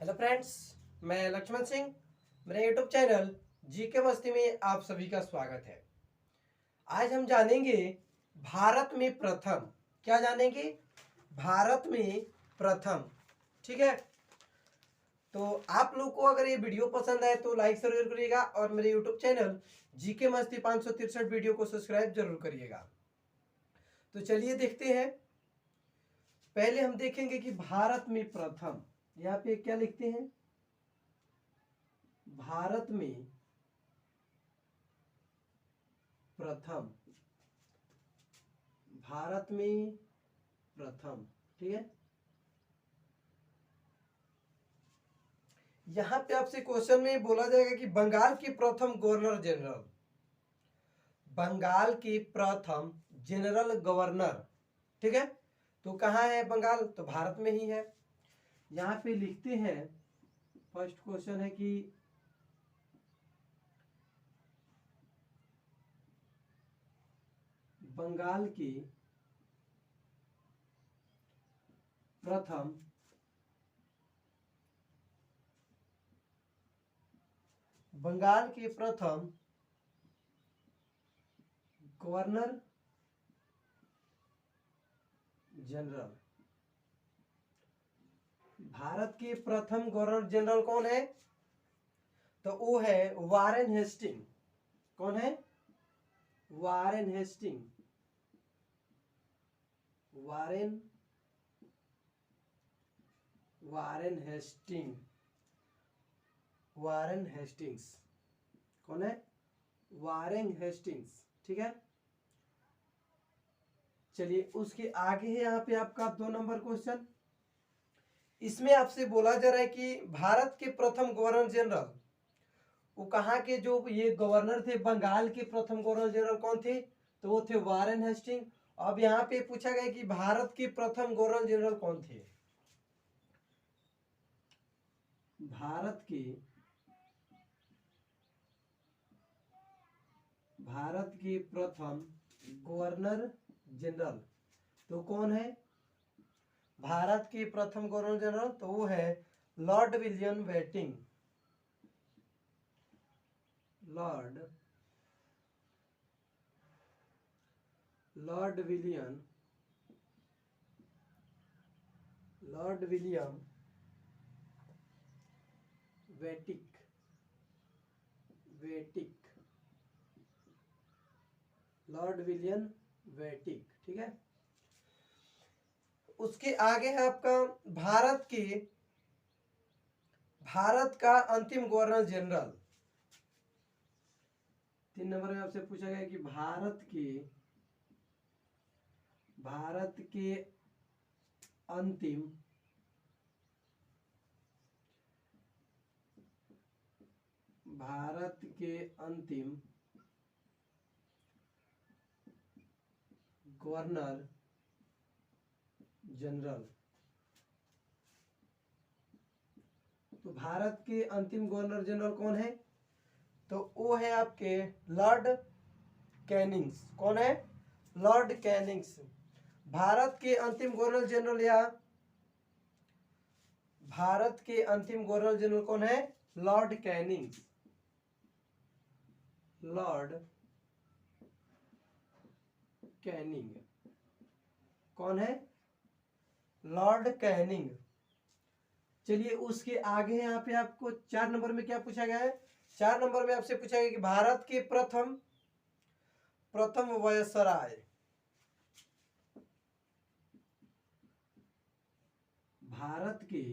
Hello friends, मैं लक्ष्मण सिंह। मेरे YouTube channel GK मस्ती में आप सभी का स्वागत है। आज हम जानेंगे भारत में प्रथम। क्या जानेंगे? भारत में प्रथम। ठीक है, तो आप लोग को अगर ये वीडियो पसंद आए तो लाइक जरूर करिएगा और मेरे यूट्यूब चैनल जीके मस्ती 563 वीडियो को सब्सक्राइब जरूर करिएगा। तो चलिए देखते हैं। पहले हम देखेंगे कि भारत में प्रथम, यहाँ पे क्या लिखते हैं? भारत में प्रथम, भारत में प्रथम। ठीक है, यहां पे आपसे क्वेश्चन में बोला जाएगा कि बंगाल की प्रथम गवर्नर जनरल, बंगाल की प्रथम जनरल गवर्नर। ठीक है, तो कहाँ है बंगाल? तो भारत में ही है। यहां पे लिखते हैं, फर्स्ट क्वेश्चन है कि बंगाल की प्रथम बंगाल के प्रथम गवर्नर जनरल, भारत के प्रथम गवर्नर जनरल कौन है? तो वो है वारेन हेस्टिंग। कौन है? Warren Hasting. Warren Warren Hasting, Warren Hastings. कौन है? Warren Hastings. ठीक है, चलिए उसके आगे है यहाँ पे आपका 2 नंबर क्वेश्चन। इसमें आपसे बोला जा रहा है कि भारत के प्रथम गवर्नर जनरल, वो कहाँ के जो ये गवर्नर थे, बंगाल के प्रथम गवर्नर जनरल कौन थे? तो वो थे वारेन हेस्टिंग। अब यहाँ पे पूछा गया कि भारत के प्रथम गवर्नर जनरल कौन थे? भारत के प्रथम गवर्नर जनरल तो कौन है? भारत के प्रथम गवर्नर जनरल तो वो है Lord William Bentinck. Lord Lord William Lord William वेटिक वेटिक Lord William वेटिक। ठीक है, उसके आगे है आपका भारत का अंतिम गवर्नर जनरल। 3 नंबर में आपसे पूछा गया कि भारत के अंतिम गवर्नर जनरल। तो भारत के अंतिम गवर्नर जनरल कौन है? तो वो है आपके लॉर्ड कैनिंग्स। कौन है? लॉर्ड कैनिंग्स। भारत के अंतिम गवर्नर जनरल या भारत के अंतिम गवर्नर जनरल कौन है? Lord Cannings. Lord Canning. कौन है? Lord Canning. चलिए उसके आगे यहाँ पे आपको 4 नंबर में क्या पूछा गया है? 4 नंबर में आपसे पूछा गया कि भारत के प्रथम वायसराय, भारत के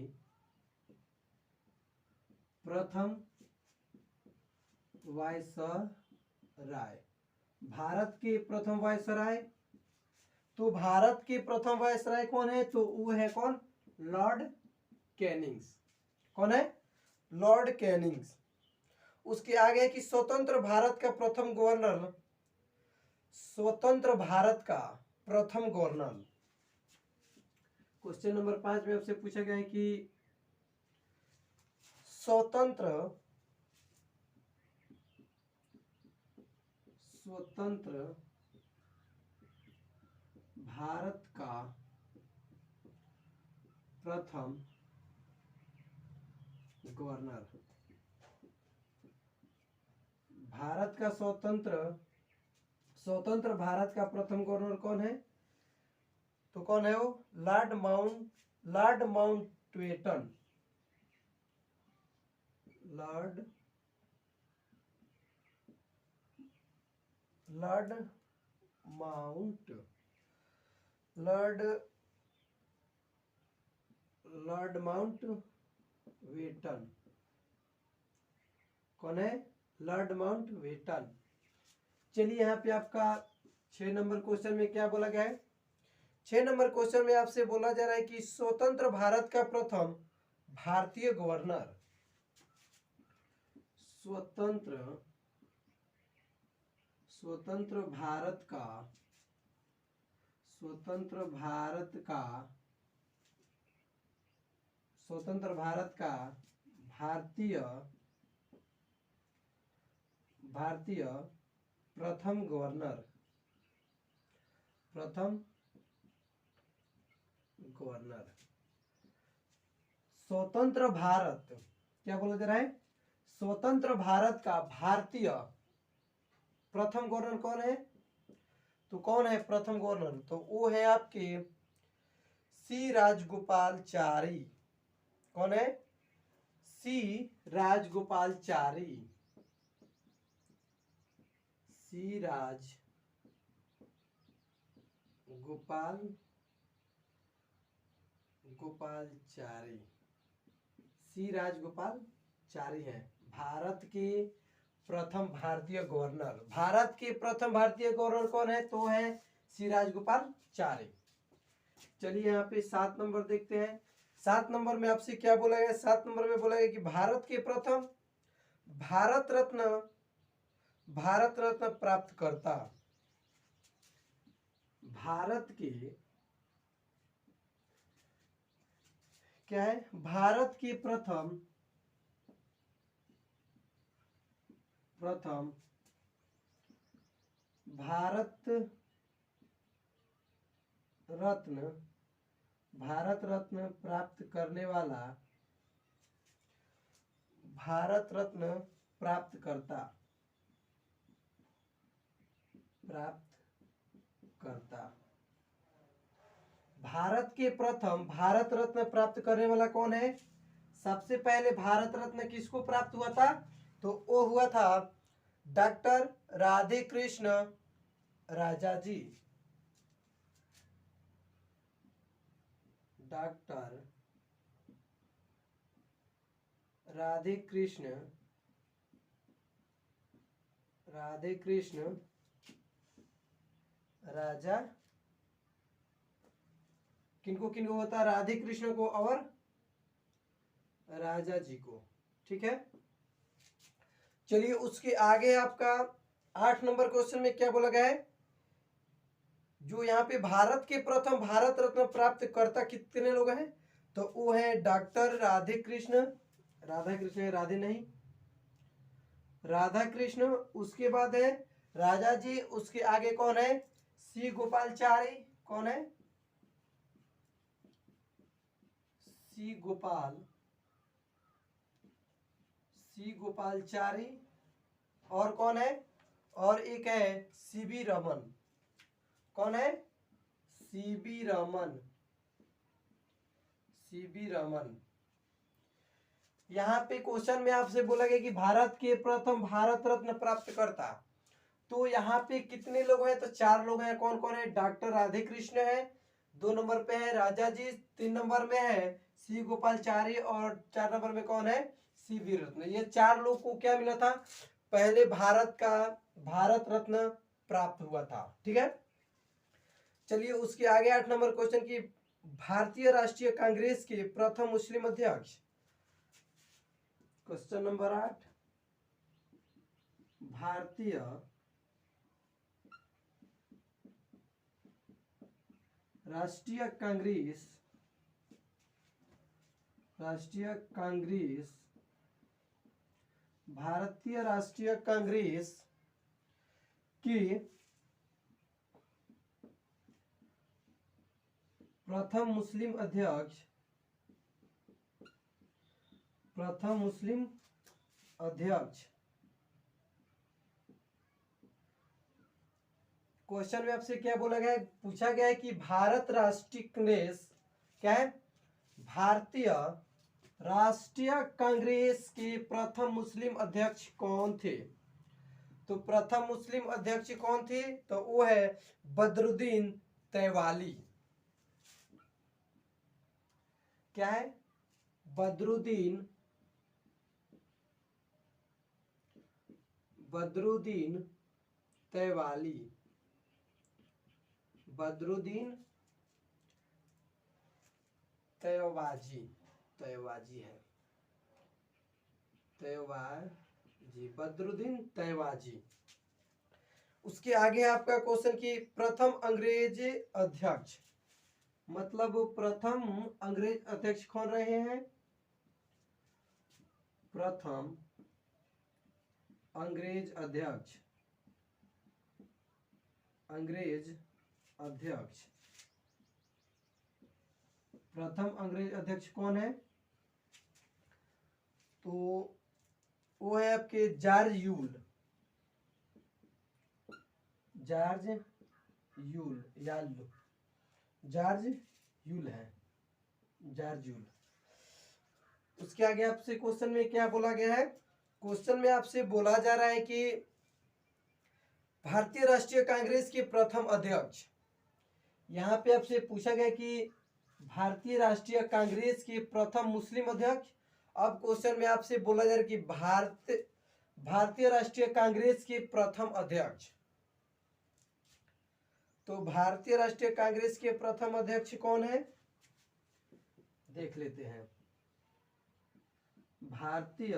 प्रथम वायसराय, भारत के प्रथम वायसराय। तो भारत के प्रथम वायसराय कौन है? तो वो है कौन? लॉर्ड कैनिंग्स। कौन है? लॉर्ड कैनिंग्स। उसके आगे है कि स्वतंत्र भारत का प्रथम गवर्नर, स्वतंत्र भारत का प्रथम गवर्नर। क्वेश्चन नंबर 5 में आपसे पूछा गया है कि स्वतंत्र भारत का प्रथम गवर्नर। भारत का स्वतंत्र भारत का प्रथम गवर्नर कौन है? तो कौन है वो? Lord Mountbatten. लॉर्ड माउंटबेटन कौन है? Lord Mountbatten. चलिए यहाँ पे आपका 6 नंबर क्वेश्चन में क्या बोला गया है? 6 नंबर क्वेश्चन में आपसे बोला जा रहा है कि स्वतंत्र भारत का प्रथम भारतीय गवर्नर। स्वतंत्र भारत का भारतीय प्रथम गवर्नर। स्वतंत्र भारत क्या बोला जा रहा है? स्वतंत्र भारत का भारतीय प्रथम गवर्नर कौन है? तो कौन है प्रथम गवर्नर? तो वो है आपके सी राजगोपालचारी। कौन है? सी राजगोपालचारी। सी राजगोपालचारी है भारत के प्रथम भारतीय गवर्नर। भारत के प्रथम भारतीय गवर्नर कौन है? तो है सी राजगोपालचारी। चलिए यहाँ पे 7 नंबर देखते हैं। 7 नंबर में आपसे क्या बोला गया? 7 नंबर में बोला गया कि भारत के प्रथम भारत रत्न प्राप्त करता। भारत के क्या है? भारत के प्रथम भारत रत्न प्राप्त करने वाला भारत रत्न प्राप्त करता। भारत के प्रथम भारत रत्न प्राप्त करने वाला कौन है? सबसे पहले भारत रत्न किसको प्राप्त हुआ था? तो वो हुआ था डॉक्टर राधे कृष्ण राजा जी। डॉक्टर राधे कृष्ण राजा। किनको किनको होता है? राधे कृष्ण को और राजा जी को। ठीक है। चलिए उसके आगे आपका 8 नंबर क्वेश्चन में क्या बोला गया है? जो यहाँ पे भारत के प्रथम भारत रत्न प्राप्त करता कितने लोग हैं? तो वो है डॉक्टर राधे कृष्ण राधे नहीं, राधा कृष्ण। उसके बाद है राजा जी। उसके आगे कौन है? सी गोपालचारी। कौन है? सी गोपालचारी। और कौन है? और एक है सीबी रमन। कौन है? सीबी रमन। यहाँ पे क्वेश्चन में आपसे बोला गया कि भारत के प्रथम भारत रत्न प्राप्त करता। तो यहाँ पे कितने लोग हैं? तो 4 लोग हैं। कौन कौन है? डॉक्टर राधे कृष्ण है, 2 नंबर पे है राजा जी, 3 नंबर में है सी गोपालचारी और 4 नंबर में कौन है? सीवी रत्न। ये 4 लोग को क्या मिला था? पहले भारत रत्न प्राप्त हुआ था। ठीक है। चलिए उसके आगे 8 नंबर क्वेश्चन की भारतीय राष्ट्रीय कांग्रेस के प्रथम मुस्लिम अध्यक्ष। क्वेश्चन नंबर 8, भारतीय राष्ट्रीय कांग्रेस की प्रथम मुस्लिम अध्यक्ष प्रथम मुस्लिम अध्यक्ष। क्वेश्चन में आपसे क्या बोला गया है, पूछा गया है कि भारत राष्ट्रीय कांग्रेस, क्या है, भारतीय राष्ट्रीय कांग्रेस के प्रथम मुस्लिम अध्यक्ष कौन थे। तो प्रथम मुस्लिम अध्यक्ष कौन थे, तो वो है बदरुद्दीन तैवाली। क्या है, बदरुद्दीन तैवाली। बदरुद्दीन तैवाजी है, तैवाजी, बदरुद्दीन तैवाजी। उसके आगे आपका क्वेश्चन कि प्रथम अंग्रेज अध्यक्ष, मतलब प्रथम अंग्रेज अध्यक्ष कौन रहे हैं। प्रथम अंग्रेज अध्यक्ष, प्रथम अंग्रेज अध्यक्ष कौन है, तो वो है आपके जॉर्ज यूल है, जॉर्ज यूल। उसके आगे आपसे क्वेश्चन में क्या बोला गया है, क्वेश्चन में आपसे बोला जा रहा है कि भारतीय राष्ट्रीय कांग्रेस के प्रथम अध्यक्ष। यहाँ पे आपसे पूछा गया कि भारतीय राष्ट्रीय कांग्रेस के प्रथम मुस्लिम अध्यक्ष। अब क्वेश्चन में आपसे बोला जा रहा है कि भारतीय राष्ट्रीय कांग्रेस के प्रथम अध्यक्ष। तो भारतीय राष्ट्रीय कांग्रेस के प्रथम अध्यक्ष कौन है, देख लेते हैं। भारतीय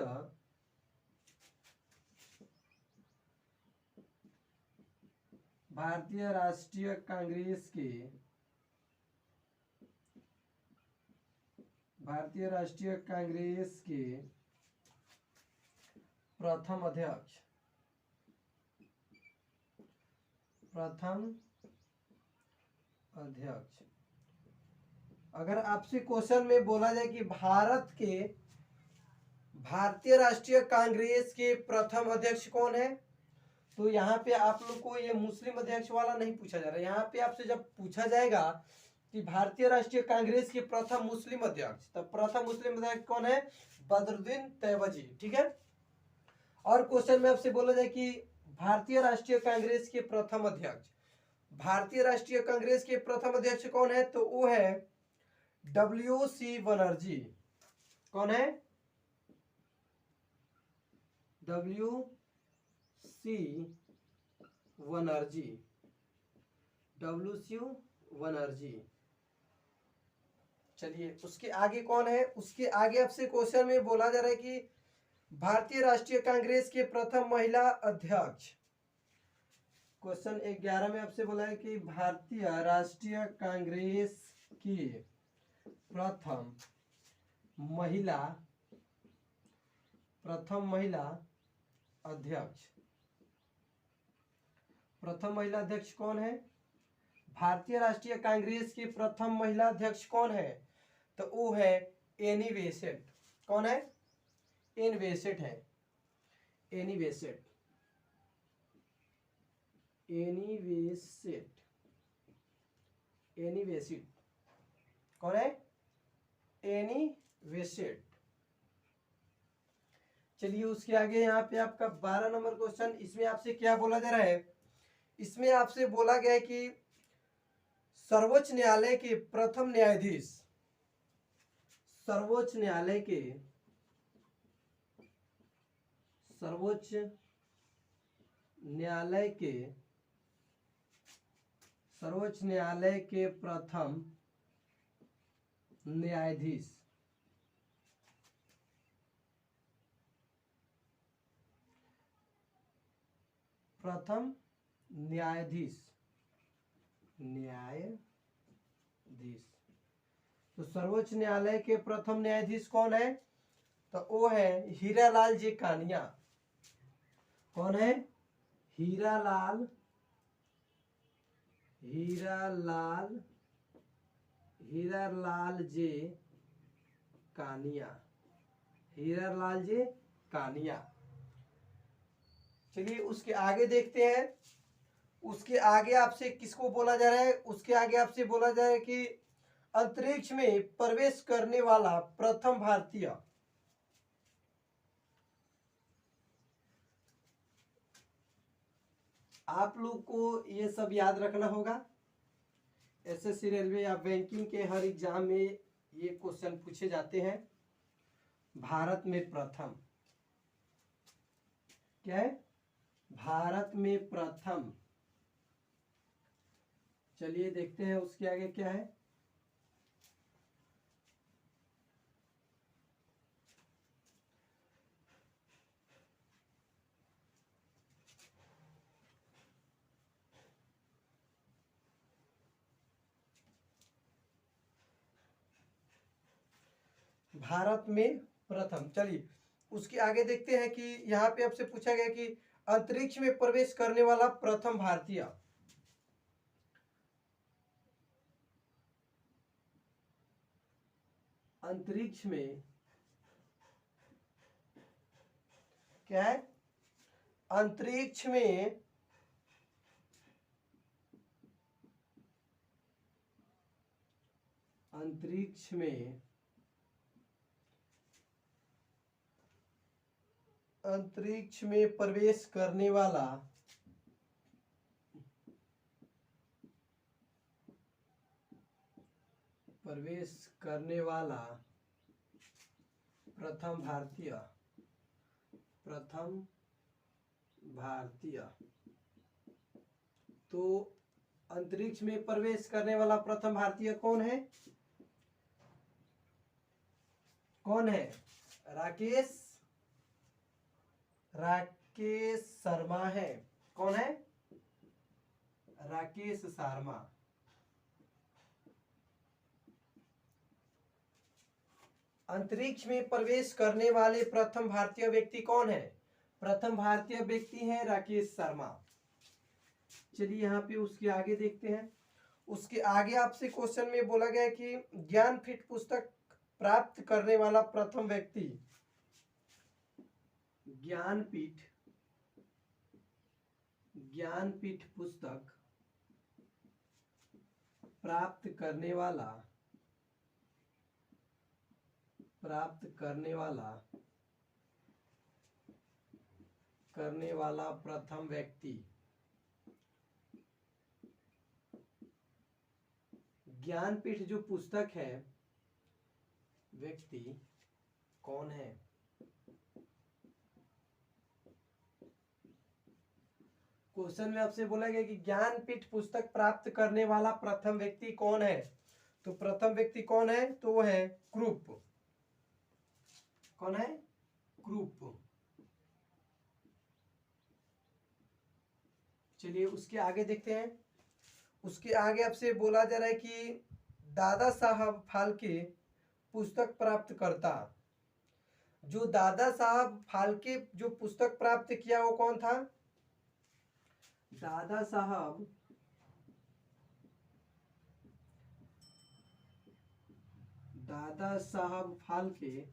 राष्ट्रीय कांग्रेस के प्रथम अध्यक्ष, अगर आपसे क्वेश्चन में बोला जाए कि भारतीय राष्ट्रीय कांग्रेस के प्रथम अध्यक्ष कौन है, तो यहाँ पे आप लोग को ये मुस्लिम अध्यक्ष वाला नहीं पूछा जा रहा है। यहाँ पे आपसे जब पूछा जाएगा कि भारतीय राष्ट्रीय कांग्रेस के प्रथम मुस्लिम अध्यक्ष, तब प्रथम मुस्लिम अध्यक्ष कौन है, बदरुद्दीन तैयबजी। ठीक है। और क्वेश्चन में आपसे बोला जाए कि भारतीय राष्ट्रीय कांग्रेस के प्रथम अध्यक्ष, भारतीय राष्ट्रीय कांग्रेस के प्रथम अध्यक्ष कौन है, तो वो है WC बनर्जी। कौन है, WC बनर्जी। चलिए उसके आगे कौन है, उसके आगे आपसे क्वेश्चन में बोला जा रहा है कि भारतीय राष्ट्रीय कांग्रेस के प्रथम महिला अध्यक्ष। क्वेश्चन 11 में आपसे बोला है कि भारतीय राष्ट्रीय कांग्रेस की प्रथम महिला अध्यक्ष, प्रथम महिला अध्यक्ष कौन है, भारतीय राष्ट्रीय कांग्रेस की प्रथम महिला अध्यक्ष कौन है, तो वो है एनी बेसेंट। कौन है, एनी बेसेंट है, एनी बेसेंट। कौन है, एनी बेसेंट। चलिए उसके आगे यहाँ पे आपका 12 नंबर क्वेश्चन, इसमें आपसे क्या बोला जा रहा है, इसमें आपसे बोला गया है कि सर्वोच्च न्यायालय के प्रथम न्यायाधीश, सर्वोच्च न्यायालय के प्रथम न्यायाधीश, तो सर्वोच्च न्यायालय के प्रथम न्यायाधीश कौन है, तो वो है हीरालाल जी कानिया। कौन है, हीरालाल जे कानिया, हीरालाल जी कानिया। चलिए उसके आगे देखते हैं। उसके आगे आपसे किसको बोला जा रहा है? उसके आगे आपसे बोला जा रहा है कि अंतरिक्ष में प्रवेश करने वाला प्रथम भारतीय। आप लोग को ये सब याद रखना होगा। एसएससी, रेलवे या बैंकिंग के हर एग्जाम में ये क्वेश्चन पूछे जाते हैं। भारत में प्रथम क्या है? भारत में प्रथम। चलिए देखते हैं उसके आगे क्या है। भारत में प्रथम। चलिए उसके आगे देखते हैं कि यहाँ पे आपसे पूछा गया कि अंतरिक्ष में प्रवेश करने वाला प्रथम भारतीय। अंतरिक्ष में क्या है? अंतरिक्ष में अंतरिक्ष में अंतरिक्ष में प्रवेश करने वाला प्रथम भारतीय। तो अंतरिक्ष में प्रवेश करने वाला प्रथम भारतीय कौन है? कौन है? राकेश शर्मा है। कौन है? राकेश शर्मा। अंतरिक्ष में प्रवेश करने वाले प्रथम भारतीय व्यक्ति कौन है? प्रथम भारतीय व्यक्ति है राकेश शर्मा। चलिए यहाँ पे उसके आगे देखते हैं। उसके आगे आपसे क्वेश्चन में बोला गया कि ज्ञानपीठ पुस्तक प्राप्त करने वाला प्रथम व्यक्ति। ज्ञानपीठ पुस्तक प्राप्त करने वाला प्रथम व्यक्ति। ज्ञानपीठ जो पुस्तक है, व्यक्ति कौन है? क्वेश्चन में आपसे बोला गया कि ज्ञानपीठ पुस्तक प्राप्त करने वाला प्रथम व्यक्ति कौन है? तो प्रथम व्यक्ति कौन है? तो वो है क्रूप। कौन है? क्रूप। चलिए उसके आगे देखते हैं। उसके आगे आपसे बोला जा रहा है कि दादा साहब फाल्के पुस्तक प्राप्त करता। जो दादा साहब फाल्के जो पुस्तक प्राप्त किया वो कौन था? दादा साहब फाल्के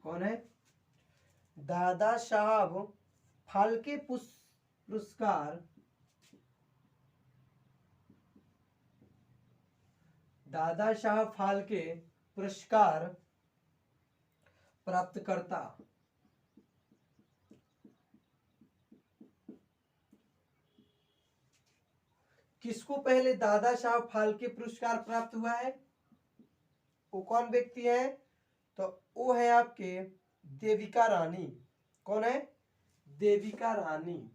कौन है? दादा साहब फाल्के पुरस्कार दादा साहब फाल्के पुरस्कार प्राप्त करता। किसको पहले दादा साहब फाल्के पुरस्कार प्राप्त हुआ है? वो कौन व्यक्ति है? तो वो है आपके देविका रानी। कौन है? देविका रानी।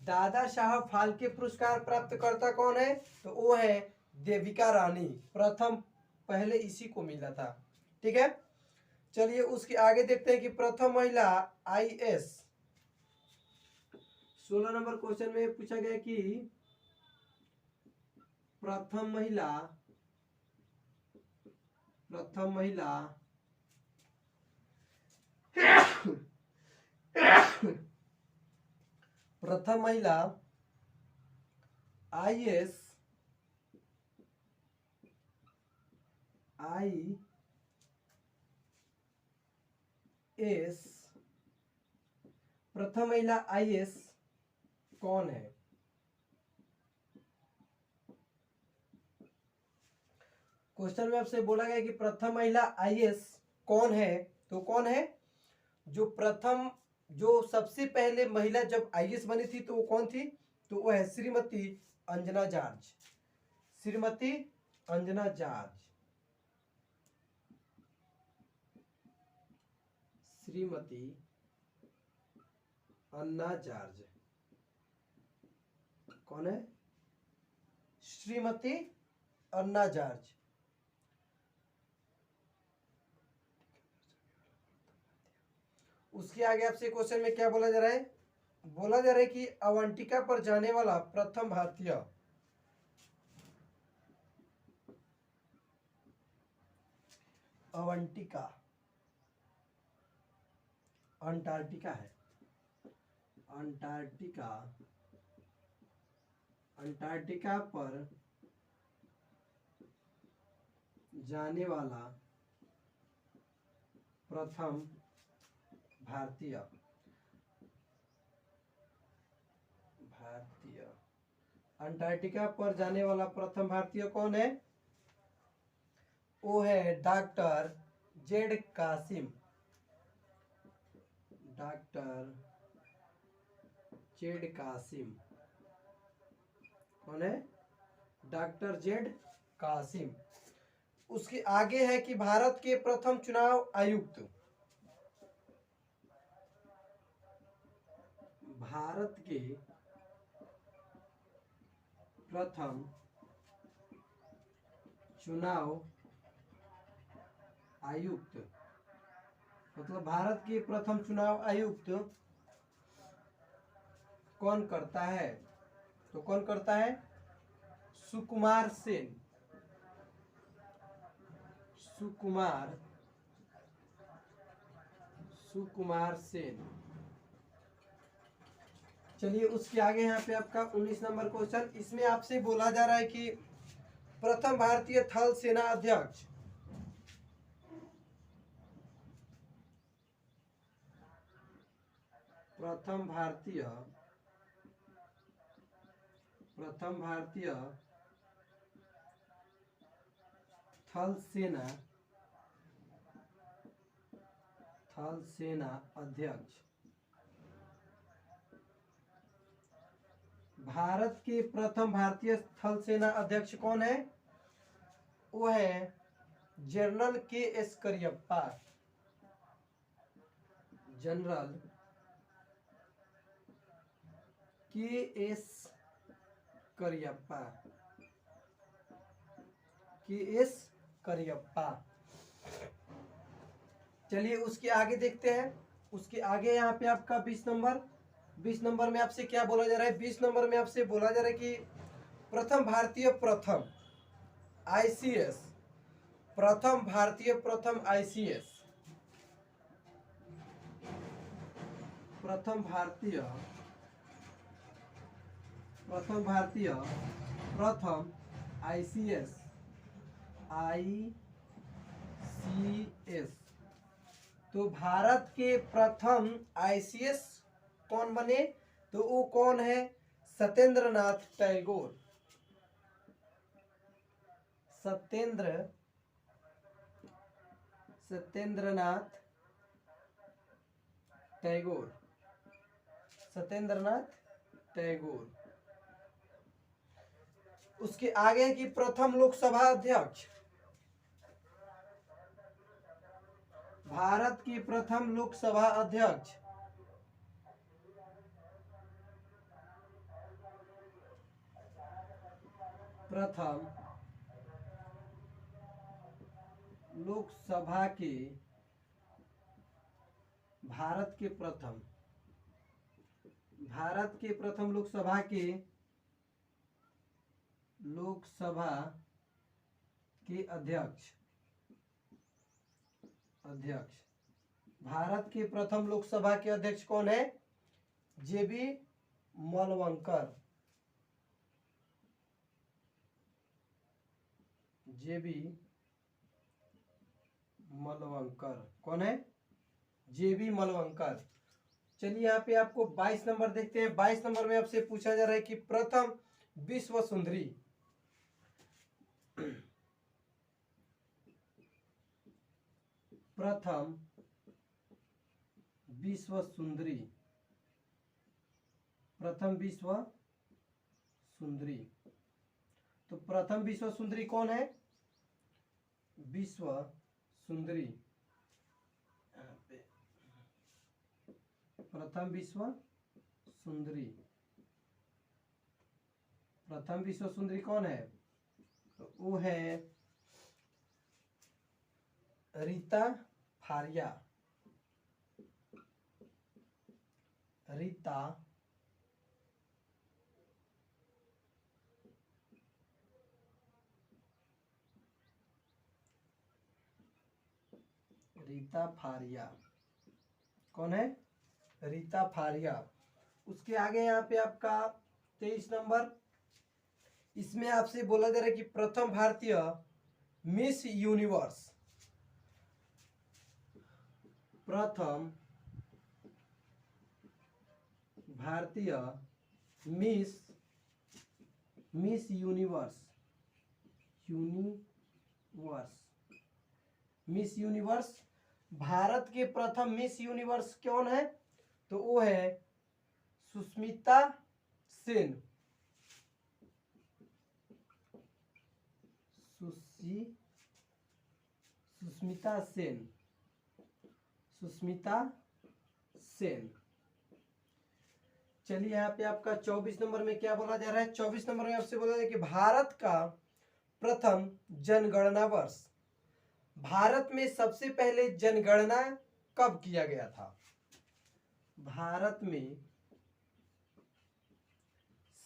दादा साहब फाल्के पुरस्कार प्राप्त करता कौन है? तो वो है देविका रानी। प्रथम पहले इसी को मिला था। ठीक है। चलिए उसके आगे देखते हैं कि प्रथम महिला आईएएस। 16 नंबर क्वेश्चन में पूछा गया कि प्रथम महिला प्रथम महिला आईएएस प्रथम महिला आईएएस कौन है? क्वेश्चन में आपसे बोला गया कि प्रथम महिला आईएएस कौन है, तो कौन है? जो सबसे पहले महिला जब आईएएस बनी थी तो वो कौन थी? तो वो है श्रीमती अंजना जॉर्ज। श्रीमती अंजना जॉर्ज। श्रीमती अन्ना जॉर्ज कौन है? श्रीमती अन्ना जॉर्ज। उसके आगे आपसे क्वेश्चन में क्या बोला जा रहा है? बोला जा रहा है कि अवंतिका पर जाने वाला प्रथम भारतीय। अवंतिका अंटार्कटिका है। अंटार्कटिका पर जाने वाला प्रथम भारतीय। अंटार्कटिका पर जाने वाला प्रथम भारतीय कौन है? वो है doctor Z Qasim. Doctor Z Qasim कौन है? Doctor Z Qasim. उसके आगे है कि भारत के प्रथम चुनाव आयुक्त। भारत के प्रथम चुनाव आयुक्त, मतलब भारत के प्रथम चुनाव आयुक्त कौन करता है? तो कौन करता है? सुकुमार सेन। सुकुमार सेन। चलिए उसके आगे यहाँ पे आपका 19 नंबर क्वेश्चन। इसमें आपसे बोला जा रहा है कि प्रथम भारतीय थल सेना अध्यक्ष। प्रथम भारतीय थल सेना अध्यक्ष। भारत के प्रथम भारतीय थल सेना अध्यक्ष कौन है? वो है जनरल के एस करियप्पा। जनरल के एस करियप्पा। चलिए उसके आगे देखते हैं। उसके आगे यहाँ पे आपका 20 नंबर में आपसे क्या बोला जा रहा है? 20 नंबर में आपसे बोला जा रहा है कि प्रथम भारतीय प्रथम आईसीएस। प्रथम भारतीय प्रथम आईसीएस। प्रथम भारतीय प्रथम आईसीएस। तो भारत के प्रथम आईसीएस कौन बने? तो वो कौन है? सत्येंद्रनाथ टैगोर। सत्येंद्रनाथ टैगोर। उसके आगे है कि प्रथम लोकसभा अध्यक्ष। भारत की प्रथम लोकसभा अध्यक्ष। प्रथम लोकसभा के भारत के प्रथम लोकसभा के अध्यक्ष। भारत के प्रथम लोकसभा के अध्यक्ष कौन है? जेबी मलवंकर, जेबी मलवंकर। कौन है? जेबी मलवंकर। चलिए यहाँ पे आपको 22 नंबर देखते हैं। 22 नंबर में आपसे पूछा जा रहा है कि प्रथम विश्व सुंदरी, प्रथम विश्व सुंदरी, प्रथम विश्व सुंदरी। तो प्रथम विश्व सुंदरी कौन है? विश्व सुंदरी, प्रथम विश्व सुंदरी, प्रथम विश्व सुंदरी कौन है? तो वो है रीता फारिया, रीता रीता फारिया। कौन है? रीता फारिया। उसके आगे यहाँ पे आपका 23 नंबर, इसमें आपसे बोला जा रहा है कि प्रथम भारतीय मिस यूनिवर्स, प्रथम भारतीय miss universe, miss universe. Bharat के प्रथम मिस यूनिवर्स कौन है? तो वो है सुष्मिता सेन, सुष्मिता सेन, सुष्मिता सेन। चलिए यहाँ पे आपका 24 नंबर में क्या बोला जा रहा है? 24 नंबर में आपसे बोला जा रहा है कि भारत का प्रथम जनगणना वर्ष, भारत में सबसे पहले जनगणना कब किया गया था? भारत में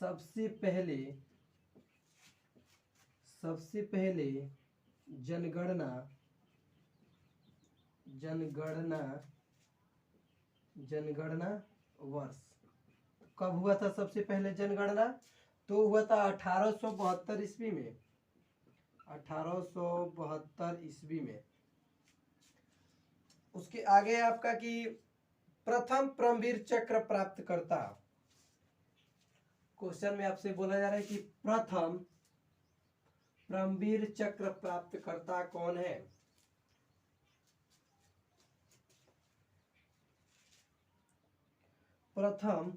सबसे पहले जनगणना वर्ष कब हुआ था? सबसे पहले जनगणना तो हुआ था 1872 ईस्वी में, 1872 ईस्वी में। उसके आगे आपका कि प्रथम परमवीर चक्र प्राप्त करता, क्वेश्चन में आपसे बोला जा रहा है कि प्रथम परमवीर चक्र प्राप्त करता कौन है? प्रथम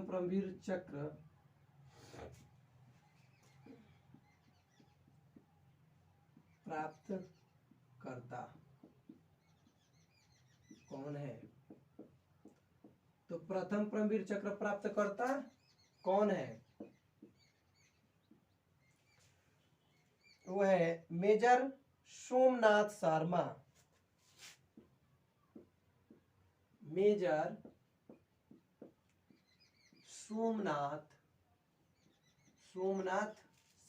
परमवीर चक्र प्राप्त करता कौन है? तो प्रथम परमवीर चक्र प्राप्त करता कौन है? वो है मेजर सोमनाथ शर्मा, मेजर सोमनाथ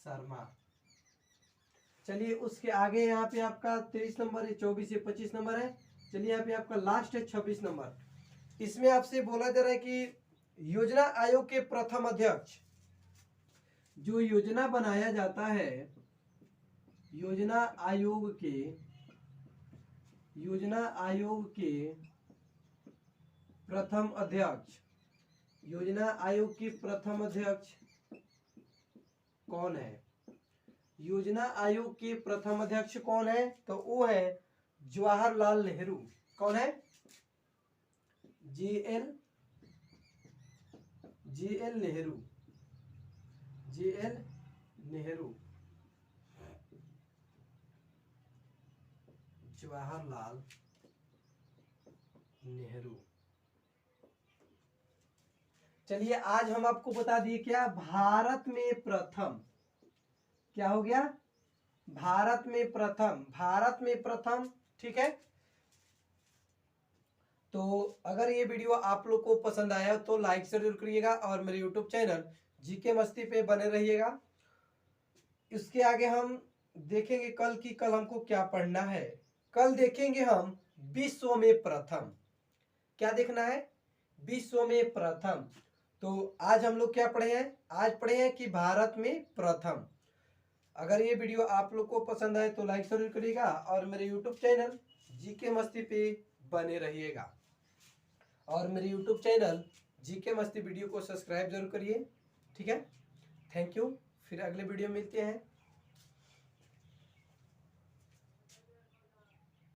शर्मा। चलिए उसके आगे यहाँ पे आपका 23 नंबर है, 24 से 25 नंबर है। चलिए यहाँ पे आपका लास्ट है 26 नंबर, इसमें आपसे बोला जा रहा है कि योजना आयोग के प्रथम अध्यक्ष, जो योजना बनाया जाता है, योजना आयोग के प्रथम अध्यक्ष, योजना आयोग के प्रथम अध्यक्ष कौन है? योजना आयोग के प्रथम अध्यक्ष कौन है? तो वो है जवाहरलाल नेहरू। कौन है? JL Nehru, JL Nehru, Jawaharlal Nehru. चलिए आज हम आपको बता दिए क्या, भारत में प्रथम, क्या हो गया? भारत में प्रथम। ठीक है, तो अगर ये वीडियो आप लोग को पसंद आया तो लाइक जरूर करिएगा और मेरे YouTube चैनल जीके मस्ती पे बने रहिएगा। इसके आगे हम देखेंगे कल की कल हमको क्या पढ़ना है। कल देखेंगे हम विश्व में प्रथम। क्या देखना है? विश्व में प्रथम। तो आज हम लोग क्या पढ़े हैं? आज पढ़े हैं कि भारत में प्रथम। अगर ये वीडियो आप लोग को पसंद आए तो लाइक जरूर करिएगा और मेरे यूट्यूब चैनल जीके मस्ती पे बने रहिएगा। और मेरे यूट्यूब चैनल जीके मस्ती वीडियो को सब्सक्राइब जरूर करिए। ठीक है, थैंक यू। फिर अगले वीडियो में मिलते हैं।